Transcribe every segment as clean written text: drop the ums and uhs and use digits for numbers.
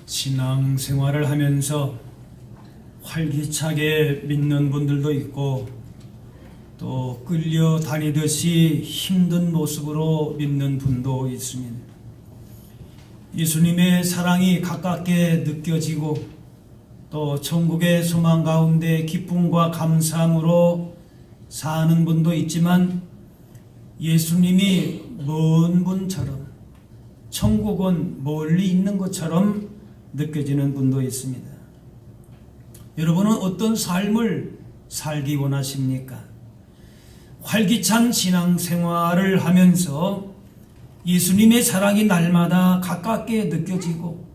신앙생활을 하면서 활기차게 믿는 분들도 있고 또 끌려다니듯이 힘든 모습으로 믿는 분도 있습니다. 예수님의 사랑이 가깝게 느껴지고 또 천국의 소망 가운데 기쁨과 감사함으로 사는 분도 있지만 예수님이 먼 분처럼 천국은 멀리 있는 것처럼 느껴지는 분도 있습니다. 여러분은 어떤 삶을 살기 원하십니까? 활기찬 신앙생활을 하면서 예수님의 사랑이 날마다 가깝게 느껴지고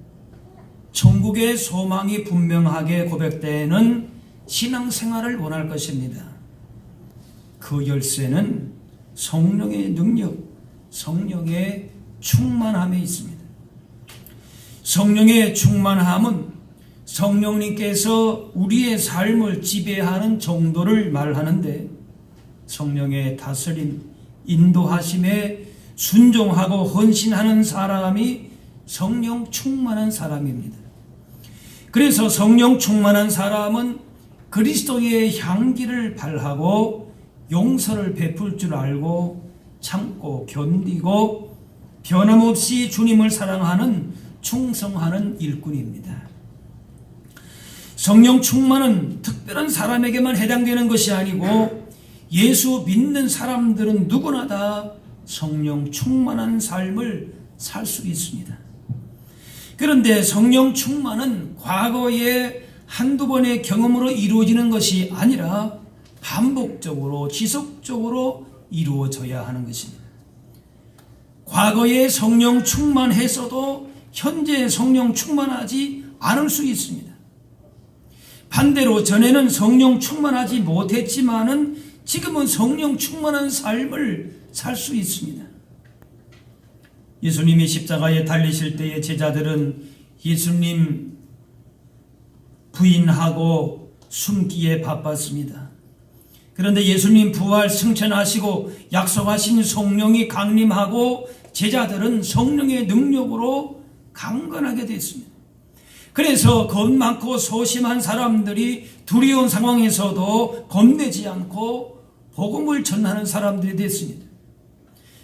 천국의 소망이 분명하게 고백되는 신앙생활을 원할 것입니다. 그 열쇠는 성령의 능력, 성령의 충만함에 있습니다. 성령의 충만함은 성령님께서 우리의 삶을 지배하는 정도를 말하는데 성령의 다스림, 인도하심에 순종하고 헌신하는 사람이 성령 충만한 사람입니다. 그래서 성령 충만한 사람은 그리스도의 향기를 발하고 용서를 베풀 줄 알고 참고 견디고 변함없이 주님을 사랑하는 충성하는 일꾼입니다. 성령 충만은 특별한 사람에게만 해당되는 것이 아니고 예수 믿는 사람들은 누구나 다 성령 충만한 삶을 살 수 있습니다. 그런데 성령 충만은 과거에 한두 번의 경험으로 이루어지는 것이 아니라 반복적으로 지속적으로 이루어져야 하는 것입니다. 과거에 성령 충만했어도 현재 성령 충만하지 않을 수 있습니다. 반대로 전에는 성령 충만하지 못했지만은 지금은 성령 충만한 삶을 살 수 있습니다. 예수님이 십자가에 달리실 때의 제자들은 예수님 부인하고 숨기에 바빴습니다. 그런데 예수님 부활 승천하시고 약속하신 성령이 강림하고 제자들은 성령의 능력으로 강건하게 됐습니다. 그래서 겁 많고 소심한 사람들이 두려운 상황에서도 겁내지 않고 복음을 전하는 사람들이 됐습니다.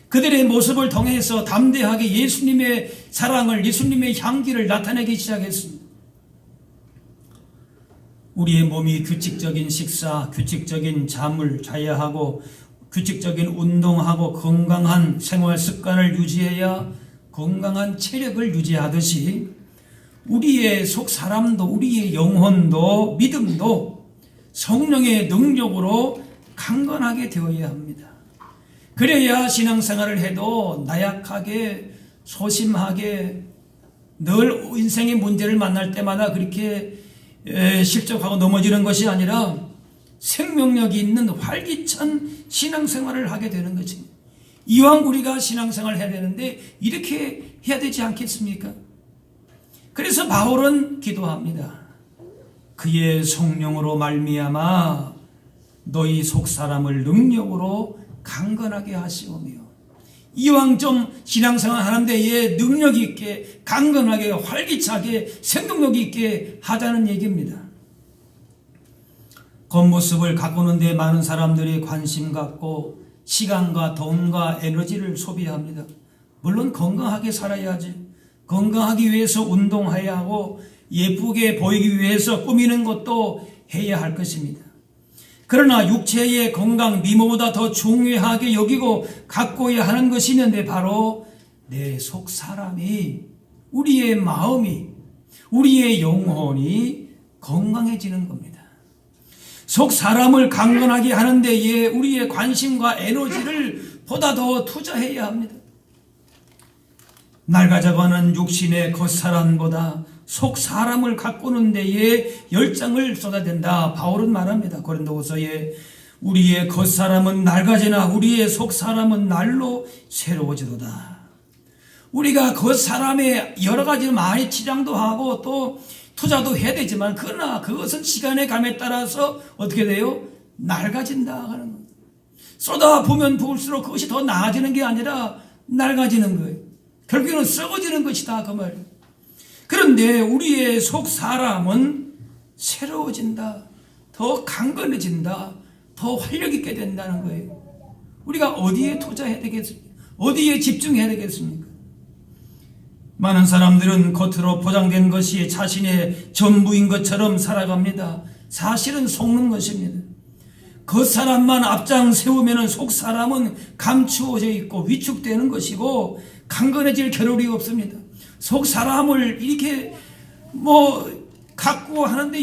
그들의 모습을 통해서 담대하게 예수님의 사랑을, 예수님의 향기를 나타내기 시작했습니다. 우리의 몸이 규칙적인 식사, 규칙적인 잠을 자야 하고 규칙적인 운동하고 건강한 생활 습관을 유지해야 건강한 체력을 유지하듯이 우리의 속 사람도 우리의 영혼도 믿음도 성령의 능력으로 강건하게 되어야 합니다. 그래야 신앙생활을 해도 나약하게 소심하게 늘 인생의 문제를 만날 때마다 그렇게 실족하고 넘어지는 것이 아니라 생명력이 있는 활기찬 신앙생활을 하게 되는 것입니다. 이왕 우리가 신앙생활을 해야 되는데 이렇게 해야 되지 않겠습니까? 그래서 바울은 기도합니다. 그의 성령으로 말미암아 너희 속사람을 능력으로 강건하게 하시오며 이왕 좀 신앙생활 하는데 능력 있게 강건하게 활기차게 생동력 있게 하자는 얘기입니다. 겉모습을 가꾸는 데 많은 사람들이 관심 갖고 시간과 돈과 에너지를 소비합니다. 물론 건강하게 살아야지. 건강하기 위해서 운동해야 하고 예쁘게 보이기 위해서 꾸미는 것도 해야 할 것입니다. 그러나 육체의 건강 미모보다 더 중요하게 여기고 가꿔야 하는 것이 있는데 바로 내 속 사람이, 우리의 마음이, 우리의 영혼이 건강해지는 겁니다. 속 사람을 강건하게 하는 데에 우리의 관심과 에너지를 보다 더 투자해야 합니다. 낡아져가는 육신의 겉사람보다 속 사람을 가꾸는 데에 열정을 쏟아야 된다. 바울은 말합니다. 고린도후서에 우리의 겉사람은 낡아지나 우리의 속 사람은 날로 새로워지도다. 우리가 겉사람에 여러 가지 많이 치장도 하고 또 투자도 해야 되지만 그러나 그것은 시간의 감에 따라서 어떻게 돼요? 낡아진다 하는 겁니다. 쏟아부으면 부을수록 그것이 더 나아지는 게 아니라 낡아지는 거예요. 결국에는 썩어지는 것이다 그 말이에요. 그런데 우리의 속 사람은 새로워진다, 더 강건해진다, 더 활력 있게 된다는 거예요. 우리가 어디에 투자해야 되겠습니까? 어디에 집중해야 되겠습니까? 많은 사람들은 겉으로 포장된 것이 자신의 전부인 것처럼 살아갑니다. 사실은 속는 것입니다. 겉사람만 앞장 세우면 속사람은 감추어져 있고 위축되는 것이고 강건해질 겨를이 없습니다. 속사람을 이렇게 가꾸고 하는데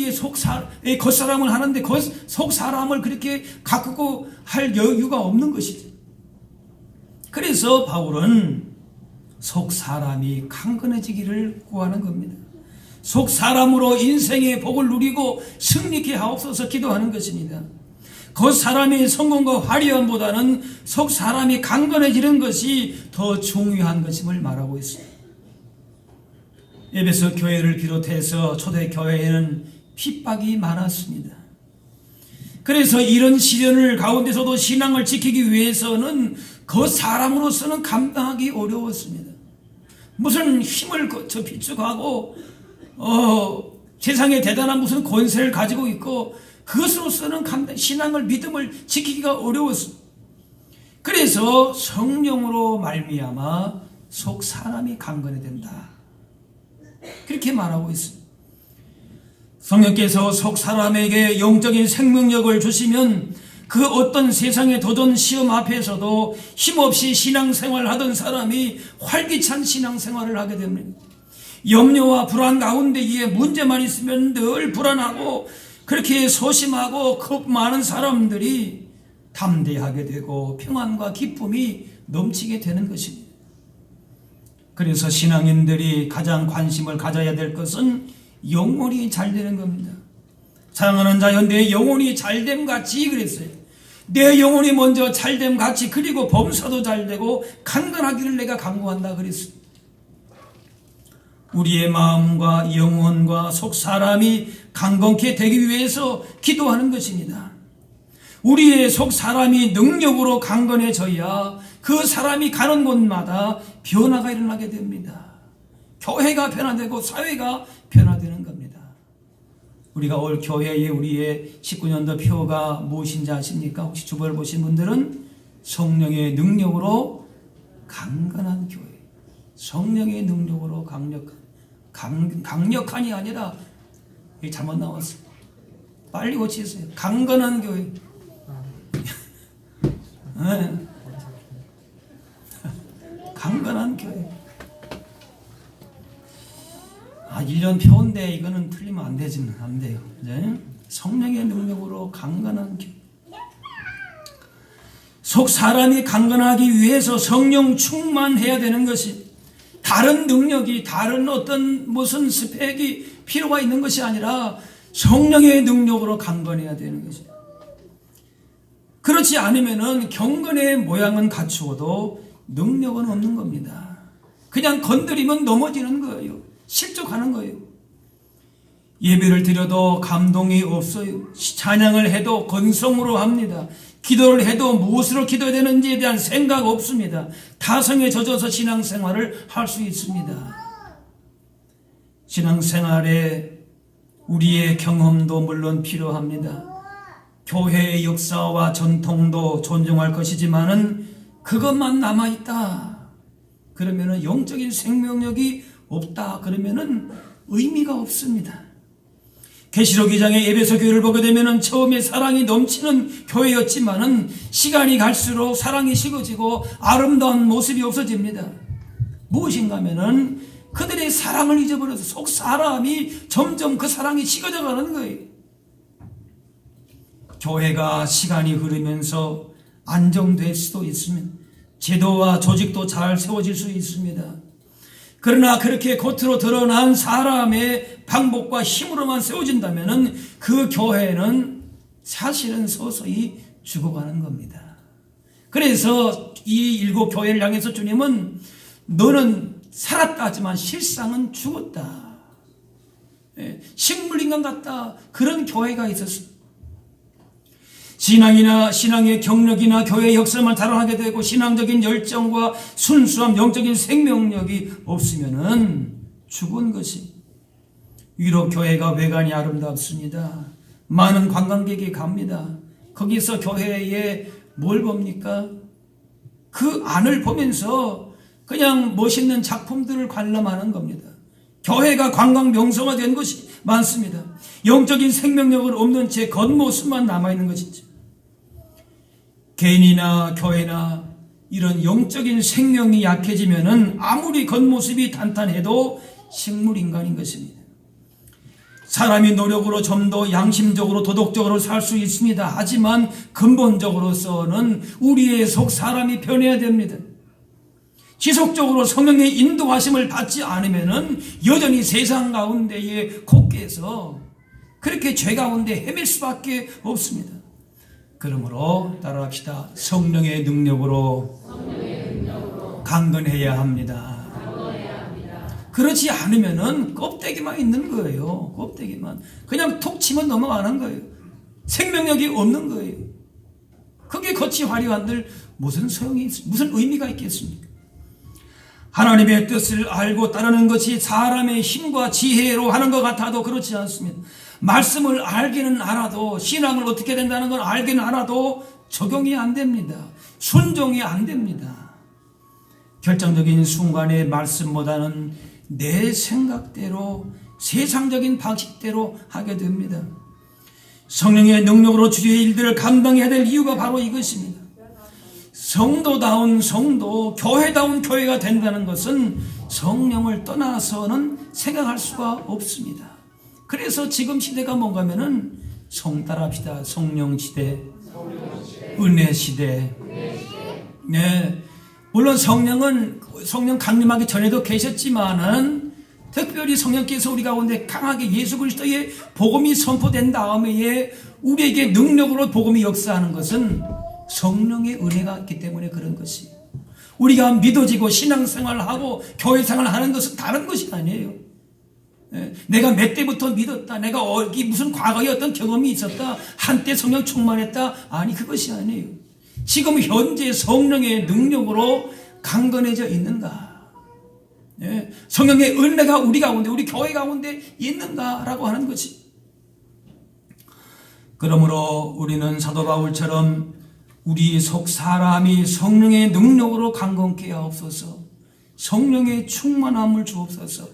겉사람을 하는데 속사람을 그렇게 가꾸고 할 여유가 없는 것이죠. 그래서 바울은 속사람이 강건해지기를 구하는 겁니다. 속사람으로 인생의 복을 누리고 승리케 하옵소서 기도하는 것입니다. 겉사람의 성공과 화려함보다는 속사람이 강건해지는 것이 더 중요한 것임을 말하고 있습니다. 에베소 교회를 비롯해서 초대교회에는 핍박이 많았습니다. 그래서 이런 시련을 가운데서도 신앙을 지키기 위해서는 겉사람으로서는 감당하기 어려웠습니다. 무슨 힘을 비축하고 세상에 대단한 무슨 권세를 가지고 있고 그것으로서는 신앙을 믿음을 지키기가 어려웠습니다. 그래서 성령으로 말미암아 속 사람이 강건해야 된다, 그렇게 말하고 있습니다. 성령께서 속 사람에게 영적인 생명력을 주시면 그 어떤 세상의 도전 시험 앞에서도 힘없이 신앙생활을 하던 사람이 활기찬 신앙생활을 하게 됩니다. 염려와 불안 가운데에 문제만 있으면 늘 불안하고 그렇게 소심하고 겁 많은 사람들이 담대하게 되고 평안과 기쁨이 넘치게 되는 것입니다. 그래서 신앙인들이 가장 관심을 가져야 될 것은 영혼이 잘 되는 겁니다. 사랑하는 자여, 내 영혼이 잘됨 같이 그랬어요. 내 영혼이 먼저 잘됨 같이, 그리고 범사도 잘되고 강건하기를 내가 간구한다 그랬어요. 우리의 마음과 영혼과 속 사람이 강건케 되기 위해서 기도하는 것입니다. 우리의 속 사람이 능력으로 강건해져야 그 사람이 가는 곳마다 변화가 일어나게 됩니다. 교회가 변화되고 사회가 변화되는 겁니다. 우리가 올 교회에 우리의 19년도 표가 무엇인지 아십니까? 혹시 주보를 보신 분들은 성령의 능력으로 강건한 교회, 성령의 능력으로 강력한이 아니라, 이게 잘못 나왔어요. 빨리 고치세요. 강건한 교회. 네. 강건한 교회. 1년 표인데 이거는 틀리면 안 돼요. 네? 성령의 능력으로 강건한 교회. 속 사람이 강건하기 위해서 성령 충만해야 되는 것이, 다른 능력이, 다른 어떤 무슨 스펙이 필요가 있는 것이 아니라 성령의 능력으로 강건해야 되는 것입니다. 그렇지 않으면은 경건의 모양은 갖추어도 능력은 없는 겁니다. 그냥 건드리면 넘어지는 거예요. 실족하는 거예요. 예배를 드려도 감동이 없어요. 찬양을 해도 건성으로 합니다. 기도를 해도 무엇으로 기도해야 되는지에 대한 생각 없습니다. 타성에 젖어서 신앙생활을 할 수 있습니다. 신앙생활에 우리의 경험도 물론 필요합니다. 교회의 역사와 전통도 존중할 것이지만은 그것만 남아있다 그러면은 영적인 생명력이 없다 그러면은 의미가 없습니다. 계시록 2장의 에베소 교회를 보게 되면은 처음에 사랑이 넘치는 교회였지만은 시간이 갈수록 사랑이 식어지고 아름다운 모습이 없어집니다. 무엇인가 하면은 그들의 사랑을 잊어버려서 속 사람이 점점 그 사랑이 식어져 가는 거예요. 교회가 시간이 흐르면서 안정될 수도 있으면 제도와 조직도 잘 세워질 수 있습니다. 그러나 그렇게 겉으로 드러난 사람의 방법과 힘으로만 세워진다면 그 교회는 사실은 서서히 죽어가는 겁니다. 그래서 이 7 교회를 향해서 주님은 너는 살았다 하지만 실상은 죽었다, 식물인간 같다, 그런 교회가 있었습니다. 신앙의 경력이나 교회의 역사만 자랑하게 되고 신앙적인 열정과 순수함, 영적인 생명력이 없으면은 죽은 것이. 위로 교회가 외관이 아름답습니다. 많은 관광객이 갑니다. 거기서 교회에 뭘 봅니까? 그 안을 보면서 그냥 멋있는 작품들을 관람하는 겁니다. 교회가 관광 명소가 된 것이 많습니다. 영적인 생명력은 없는 채 겉모습만 남아있는 것이죠. 개인이나 교회나 이런 영적인 생명이 약해지면은 아무리 겉모습이 탄탄해도 식물인간인 것입니다. 사람이 노력으로 좀 더 양심적으로 도덕적으로 살 수 있습니다. 하지만 근본적으로서는 우리의 속 사람이 변해야 됩니다. 지속적으로 성령의 인도하심을 받지 않으면은 여전히 세상 가운데에 곱게서 그렇게 죄 가운데 헤맬 수밖에 없습니다. 그러므로 따라합시다. 성령의 능력으로 강건해야 합니다. 그렇지 않으면은 껍데기만 있는 거예요. 껍데기만. 그냥 톡 치면 넘어가는 거예요. 생명력이 없는 거예요. 그게 겉이 화려한들 무슨 소용이, 무슨 의미가 있겠습니까? 하나님의 뜻을 알고 따르는 것이 사람의 힘과 지혜로 하는 것 같아도 그렇지 않습니다. 말씀을 알기는 알아도, 신앙을 어떻게 된다는 걸 알기는 알아도 적용이 안 됩니다. 순종이 안 됩니다. 결정적인 순간에 말씀보다는 내 생각대로, 세상적인 방식대로 하게 됩니다. 성령의 능력으로 주의 일들을 감당해야 될 이유가 바로 이것입니다. 성도다운 성도, 교회다운 교회가 된다는 것은 성령을 떠나서는 생각할 수가 없습니다. 그래서 지금 시대가 뭔가 하면은 따라합시다. 성령 시대, 은혜 시대. 네. 물론 성령 강림하기 전에도 계셨지만은 특별히 성령께서 우리 가운데 강하게 예수 그리스도의 복음이 선포된 다음에 우리에게 능력으로 복음이 역사하는 것은 성령의 은혜가 있기 때문에 그런 것이. 우리가 믿어지고 신앙생활을 하고 교회생활을 하는 것은 다른 것이 아니에요. 내가 몇 때부터 믿었다, 내가 무슨 과거에 어떤 경험이 있었다, 한때 성령 충만했다, 아니 그것이 아니에요. 지금 현재 성령의 능력으로 강건해져 있는가? 성령의 은혜가 우리 가운데, 우리 교회 가운데 있는가라고 하는 것이. 그러므로 우리는 사도 바울처럼 우리 속 사람이 성령의 능력으로 강건케 하옵소서. 성령의 충만함을 주옵소서.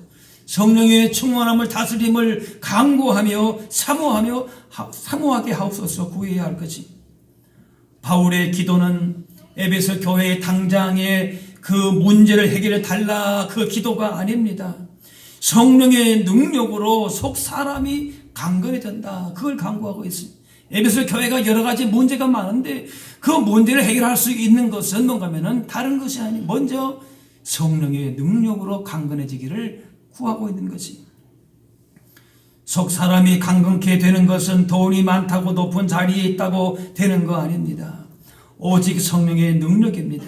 성령의 충만함을 다스림을 강구하며 사모하게 하옵소서. 구해야 할 것이. 바울의 기도는 에베소 교회 당장의 그 문제를 해결해 달라 그 기도가 아닙니다. 성령의 능력으로 속 사람이 강건해진다. 그걸 강구하고 있습니다. 에베소 교회가 여러 가지 문제가 많은데 그 문제를 해결할 수 있는 것은 뭔가 하면은 다른 것이 아니고 먼저 성령의 능력으로 강건해지기를 구하고 있는 것입니다. 속 사람이 강건케 되는 것은 돈이 많다고 높은 자리에 있다고 되는 거 아닙니다. 오직 성령의 능력입니다.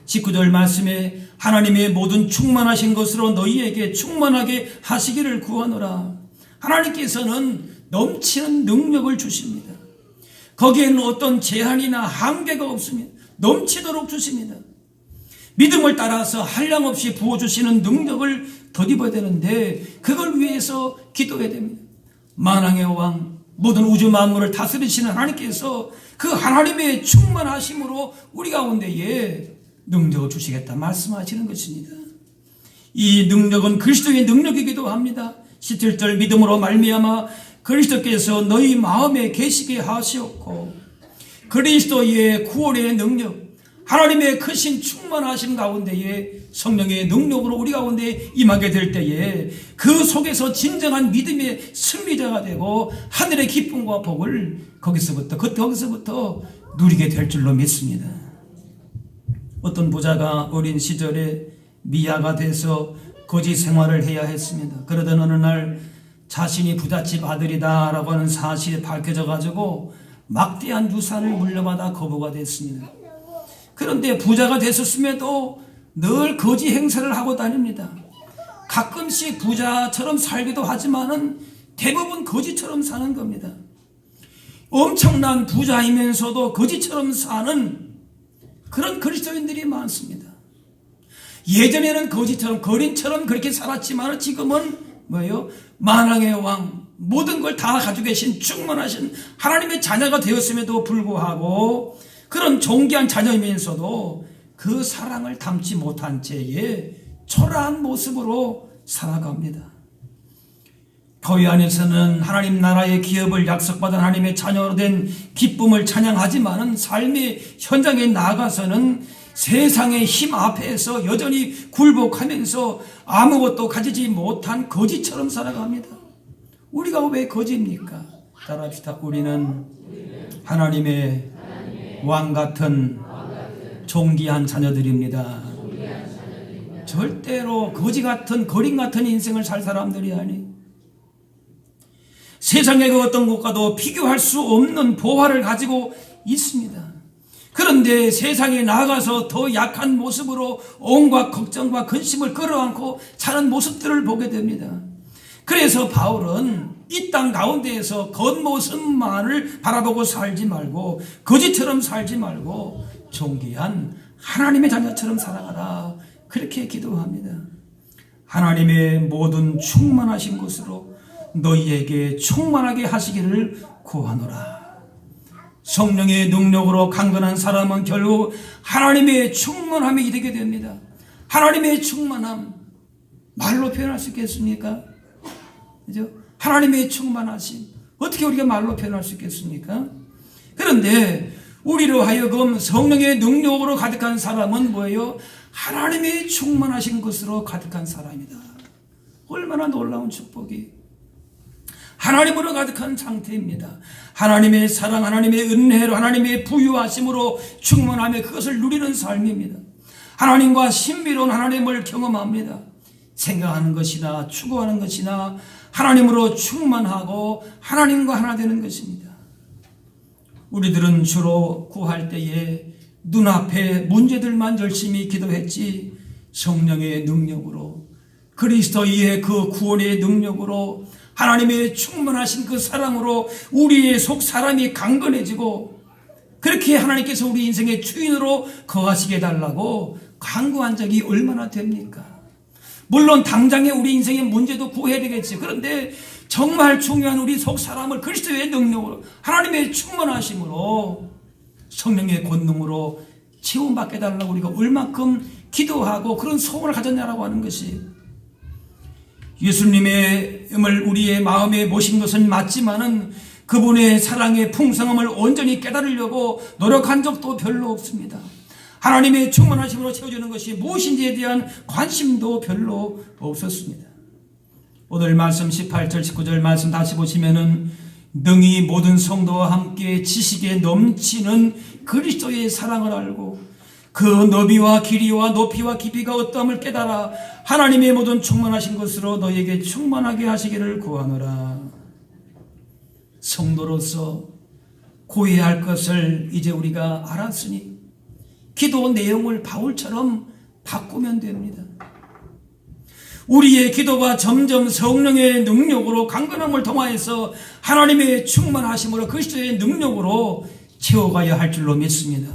19절 말씀에 하나님의 모든 충만하신 것으로 너희에게 충만하게 하시기를 구하노라. 하나님께서는 넘치는 능력을 주십니다. 거기에는 어떤 제한이나 한계가 없습니다. 넘치도록 주십니다. 믿음을 따라서 한량없이 부어주시는 능력을 덧입어야 되는데 그걸 위해서 기도해야 됩니다. 만왕의 왕, 모든 우주 만물을 다스리시는 하나님께서 그 하나님의 충만하심으로 우리 가운데에 능력을 주시겠다 말씀하시는 것입니다. 이 능력은 그리스도의 능력이기도 합니다. 17절 믿음으로 말미암아 그리스도께서 너희 마음에 계시게 하시었고 그리스도의 구원의 능력, 하나님의 크신 충만하심 가운데에 성령의 능력으로 우리 가운데 임하게 될 때에 그 속에서 진정한 믿음의 승리자가 되고 하늘의 기쁨과 복을 거기서부터 누리게 될 줄로 믿습니다. 어떤 부자가 어린 시절에 미아가 돼서 거지 생활을 해야 했습니다. 그러던 어느 날 자신이 부잣집 아들이다라고 하는 사실이 밝혀져 가지고 막대한 유산을 물려받아 거부가 됐습니다. 그런데 부자가 됐었음에도 늘 거지 행세를 하고 다닙니다. 가끔씩 부자처럼 살기도 하지만은 대부분 거지처럼 사는 겁니다. 엄청난 부자이면서도 거지처럼 사는 그런 그리스도인들이 많습니다. 예전에는 거지처럼 거린처럼 그렇게 살았지만 지금은 뭐예요? 만왕의 왕, 모든 걸 다 가지고 계신 충만하신 하나님의 자녀가 되었음에도 불구하고 그런 존귀한 자녀이면서도 그 사랑을 담지 못한 채에 초라한 모습으로 살아갑니다. 교회 안에서는 하나님 나라의 기업을 약속받은 하나님의 자녀로 된 기쁨을 찬양하지만은 삶의 현장에 나아가서는 세상의 힘 앞에서 여전히 굴복하면서 아무것도 가지지 못한 거지처럼 살아갑니다. 우리가 왜 거지입니까? 따라합시다. 우리는 하나님의 왕 같은 존귀한 자녀들입니다. 절대로 거지 같은 거린 같은 인생을 살 사람들이 아니. 세상의 그 어떤 것과도 비교할 수 없는 보화를 가지고 있습니다. 그런데 세상에 나가서 더 약한 모습으로 온갖 걱정과 근심을 끌어안고 사는 모습들을 보게 됩니다. 그래서 바울은 이 땅 가운데에서 겉모습만을 바라보고 살지 말고 거지처럼 살지 말고 존귀한 하나님의 자녀처럼 살아가라, 그렇게 기도합니다. 하나님의 모든 충만하신 것으로 너희에게 충만하게 하시기를 구하노라. 성령의 능력으로 강건한 사람은 결국 하나님의 충만함이 이르게 됩니다. 하나님의 충만함, 말로 표현할 수 있겠습니까? 그죠? 하나님의 충만하심, 어떻게 우리가 말로 표현할 수 있겠습니까? 그런데 우리로 하여금 성령의 능력으로 가득한 사람은 뭐예요? 하나님의 충만하신 것으로 가득한 사람이다. 얼마나 놀라운 축복이, 하나님으로 가득한 상태입니다. 하나님의 사랑, 하나님의 은혜로, 하나님의 부유하심으로 충만하며 그것을 누리는 삶입니다. 하나님과 신비로운 하나님을 경험합니다. 생각하는 것이나 추구하는 것이나 하나님으로 충만하고 하나님과 하나 되는 것입니다. 우리들은 주로 구할 때에 눈앞에 문제들만 열심히 기도했지 성령의 능력으로, 그리스도의 그 구원의 능력으로, 하나님의 충만하신 그 사랑으로 우리의 속 사람이 강건해지고, 그렇게 하나님께서 우리 인생의 주인으로 거하시게 해달라고 간구한 적이 얼마나 됩니까? 물론 당장에 우리 인생의 문제도 구해야 되겠지. 그런데 정말 중요한 우리 속 사람을 그리스도의 능력으로, 하나님의 충만하심으로, 성령의 권능으로 채움받게 해달라고 우리가 얼만큼 기도하고 그런 소원을 가졌냐라고 하는 것이, 예수님을 우리의 마음에 모신 것은 맞지만은 그분의 사랑의 풍성함을 온전히 깨달으려고 노력한 적도 별로 없습니다. 하나님의 충만하심으로 채워주는 것이 무엇인지에 대한 관심도 별로 없었습니다. 오늘 말씀 18절 19절 말씀 다시 보시면은 능히 모든 성도와 함께 지식에 넘치는 그리스도의 사랑을 알고 그 너비와 길이와 높이와 깊이가 어떠함을 깨달아 하나님의 모든 충만하신 것으로 너에게 충만하게 하시기를 구하노라. 성도로서 구해야 할 것을 이제 우리가 알았으니 기도 내용을 바울처럼 바꾸면 됩니다. 우리의 기도가 점점 성령의 능력으로 강건함을 통하여서 하나님의 충만하심으로 그리스도의 능력으로 채워가야 할 줄로 믿습니다.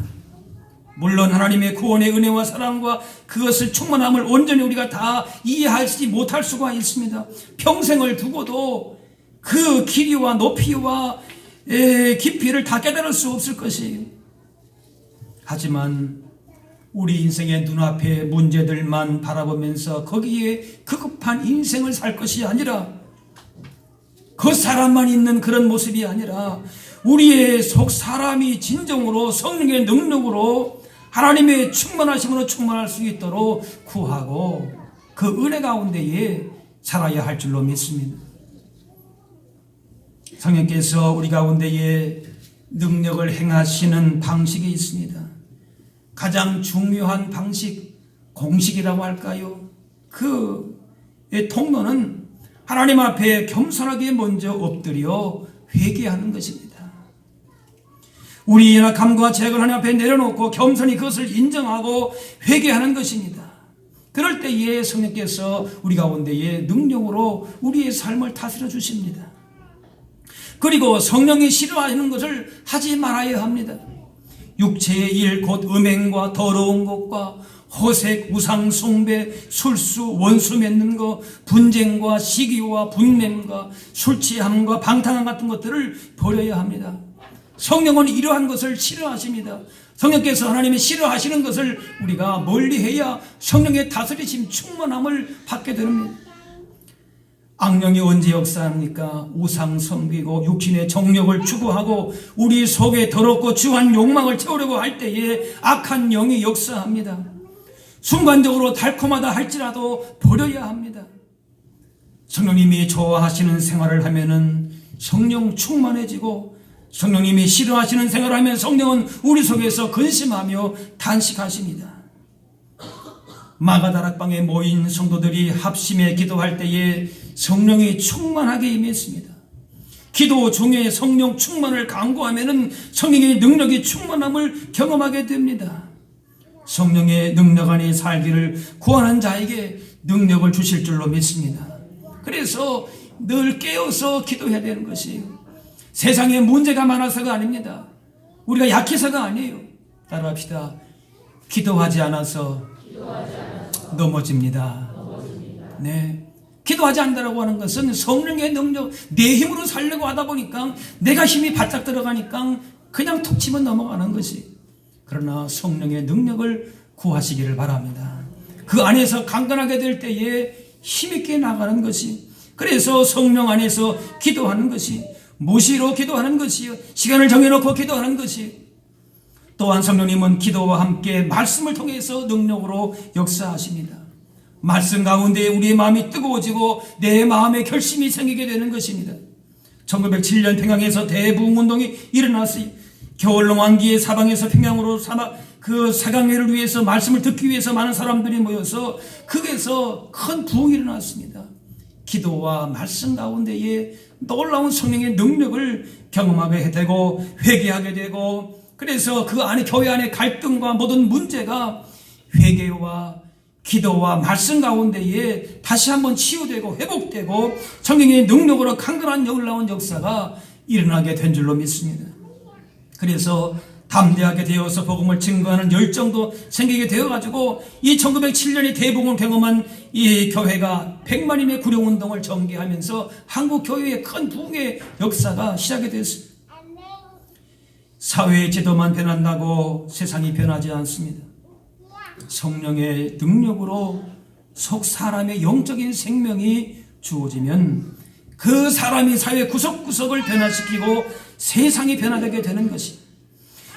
물론 하나님의 구원의 은혜와 사랑과 그것을 충만함을 온전히 우리가 다 이해하지 못할 수가 있습니다. 평생을 두고도 그 길이와 높이와 깊이를 다 깨달을 수 없을 것이에요. 하지만 우리 인생의 눈앞의 문제들만 바라보면서 거기에 급급한 인생을 살 것이 아니라, 그 사람만 있는 그런 모습이 아니라 우리의 속 사람이 진정으로 성령의 능력으로 하나님의 충만하심으로 충만할 수 있도록 구하고 그 은혜 가운데에 살아야 할 줄로 믿습니다. 성령께서 우리 가운데에 능력을 행하시는 방식이 있습니다. 가장 중요한 방식, 공식이라고 할까요? 그 통로는 하나님 앞에 겸손하게 먼저 엎드려 회개하는 것입니다. 우리의 감과 죄악을 하나님 앞에 내려놓고 겸손히 그것을 인정하고 회개하는 것입니다. 그럴 때에 성령께서 우리 가운데에 능력으로 우리의 삶을 다스려 주십니다. 그리고 성령이 싫어하는 것을 하지 말아야 합니다. 육체의 일, 곧 음행과 더러운 것과 호색, 우상 숭배, 술수, 원수 맺는 것, 분쟁과 시기와 분냄과 술 취함과 방탕함 같은 것들을 버려야 합니다. 성령은 이러한 것을 싫어하십니다. 성령께서 하나님이 싫어하시는 것을 우리가 멀리해야 성령의 다스리심 충만함을 받게 됩니다. 악령이 언제 역사합니까? 우상 섬기고 육신의 정욕을 추구하고 우리 속에 더럽고 주한 욕망을 채우려고 할 때에 악한 영이 역사합니다. 순간적으로 달콤하다 할지라도 버려야 합니다. 성령님이 좋아하시는 생활을 하면은 성령 충만해지고, 성령님이 싫어하시는 생활을 하면 성령은 우리 속에서 근심하며 탄식하십니다. 마가다락방에 모인 성도들이 합심해 기도할 때에 성령이 충만하게 임했습니다. 기도 중에 성령 충만을 강구하면은 성령의 능력이 충만함을 경험하게 됩니다. 성령의 능력 안에 살기를 구하는 자에게 능력을 주실 줄로 믿습니다. 그래서 늘 깨어서 기도해야 되는 것이에요. 세상에 문제가 많아서가 아닙니다. 우리가 약해서가 아니에요. 따라합시다. 기도하지 않아서 넘어집니다. 네. 기도하지 않는다고 하는 것은 성령의 능력, 내 힘으로 살려고 하다 보니까 내가 힘이 바짝 들어가니까 그냥 툭 치면 넘어가는 것이. 그러나 성령의 능력을 구하시기를 바랍니다. 그 안에서 강건하게 될 때에 힘있게 나가는 것이, 그래서 성령 안에서 기도하는 것이, 무시로 기도하는 것이요, 시간을 정해놓고 기도하는 것이, 또한 성령님은 기도와 함께 말씀을 통해서 능력으로 역사하십니다. 말씀 가운데 우리의 마음이 뜨거워지고 내 마음에 결심이 생기게 되는 것입니다. 1907년 평양에서 대부흥운동이 일어났어요. 겨울농한기에 사방에서 평양으로 그 사강회를 위해서 말씀을 듣기 위해서 많은 사람들이 모여서 거기에서 큰 부흥이 일어났습니다. 기도와 말씀 가운데에 놀라운 성령의 능력을 경험하게 되고 회개하게 되고, 그래서 그 안에 교회 안에 갈등과 모든 문제가 회개와 기도와 말씀 가운데에 다시 한번 치유되고 회복되고 성령의 능력으로 강건한 놀라운 역사가 일어나게 된 줄로 믿습니다. 그래서 담대하게 되어서 복음을 증거하는 열정도 생기게 되어가지고 이 1907년에 대복음을 경험한 이 교회가 100만인의 구령운동을 전개하면서 한국 교회의 큰 부흥의 역사가 시작이 됐습니다. 사회의 제도만 변한다고 세상이 변하지 않습니다. 성령의 능력으로 속 사람의 영적인 생명이 주어지면 그 사람이 사회 구석구석을 변화시키고 세상이 변화되게 되는 것이,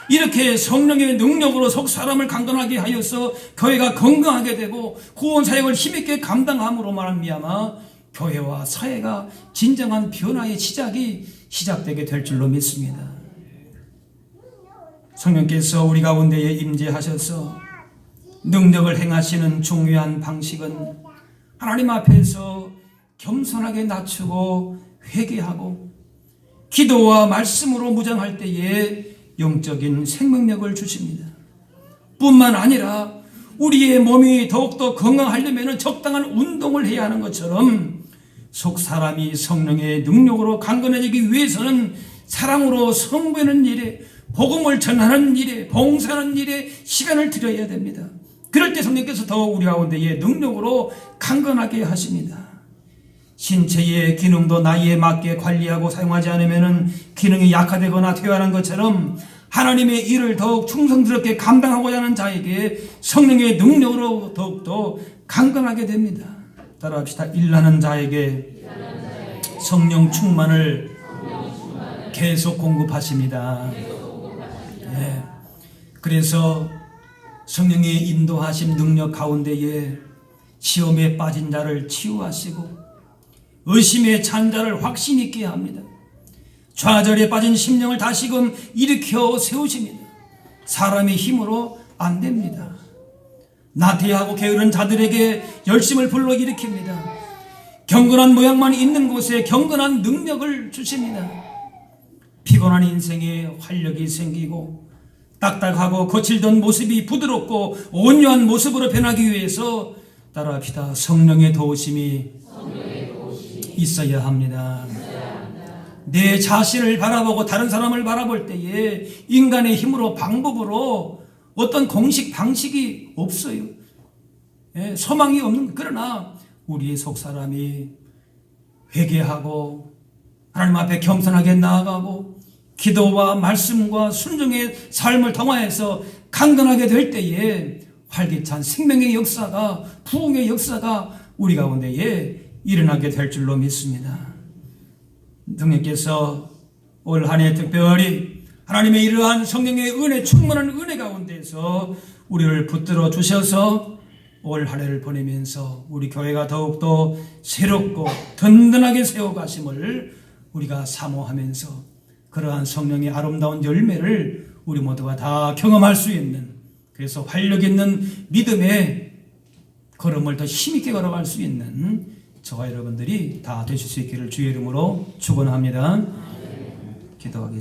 이렇게 성령의 능력으로 속 사람을 강건하게 하여서 교회가 건강하게 되고 구원 사역을 힘있게 감당함으로 말미암아 교회와 사회가 진정한 변화의 시작이 시작되게 될 줄로 믿습니다. 성령께서 우리 가운데에 임재하셔서 능력을 행하시는 중요한 방식은 하나님 앞에서 겸손하게 낮추고 회개하고 기도와 말씀으로 무장할 때에 영적인 생명력을 주십니다. 뿐만 아니라 우리의 몸이 더욱더 건강하려면 적당한 운동을 해야 하는 것처럼 속 사람이 성령의 능력으로 강건해지기 위해서는 사랑으로 선보이는 일에, 복음을 전하는 일에, 봉사하는 일에 시간을 들여야 됩니다. 그럴 때 성령께서 더 우리 가운데에 능력으로 강건하게 하십니다. 신체의 기능도 나이에 맞게 관리하고 사용하지 않으면 기능이 약화되거나 퇴화하는 것처럼 하나님의 일을 더욱 충성스럽게 감당하고자 하는 자에게 성령의 능력으로 더욱더 강건하게 됩니다. 따라합시다. 일하는 자에게 성령 충만을 계속 공급하십니다. 네. 그래서 성령의 인도하심 능력 가운데에 시험에 빠진 자를 치유하시고 의심에 찬 자를 확신 있게 합니다. 좌절에 빠진 심령을 다시금 일으켜 세우십니다. 사람의 힘으로 안 됩니다. 나태하고 게으른 자들에게 열심을 불러일으킵니다. 경건한 모양만 있는 곳에 경건한 능력을 주십니다. 피곤한 인생에 활력이 생기고 딱딱하고 거칠던 모습이 부드럽고 온유한 모습으로 변하기 위해서 따라합시다. 성령의 도우심이 있어야 합니다. 내 자신을 바라보고 다른 사람을 바라볼 때에 인간의 힘으로 방법으로 어떤 공식 방식이 없어요. 소망이 없는, 그러나 우리의 속사람이 회개하고 하나님 앞에 겸손하게 나아가고 기도와 말씀과 순종의 삶을 통하여서 강건하게 될 때에 활기찬 생명의 역사가, 부흥의 역사가 우리 가운데에 일어나게 될 줄로 믿습니다. 성령께서 올 한 해 특별히 하나님의 이러한 성령의 은혜, 충만한 은혜 가운데서 우리를 붙들어 주셔서 올 한 해를 보내면서 우리 교회가 더욱더 새롭고 든든하게 세워가심을 우리가 사모하면서 그러한 성령의 아름다운 열매를 우리 모두가 다 경험할 수 있는, 그래서 활력 있는 믿음의 걸음을 더 힘있게 걸어갈 수 있는 저와 여러분들이 다 되실 수 있기를 주의 이름으로 축원합니다. 기도하겠습니다.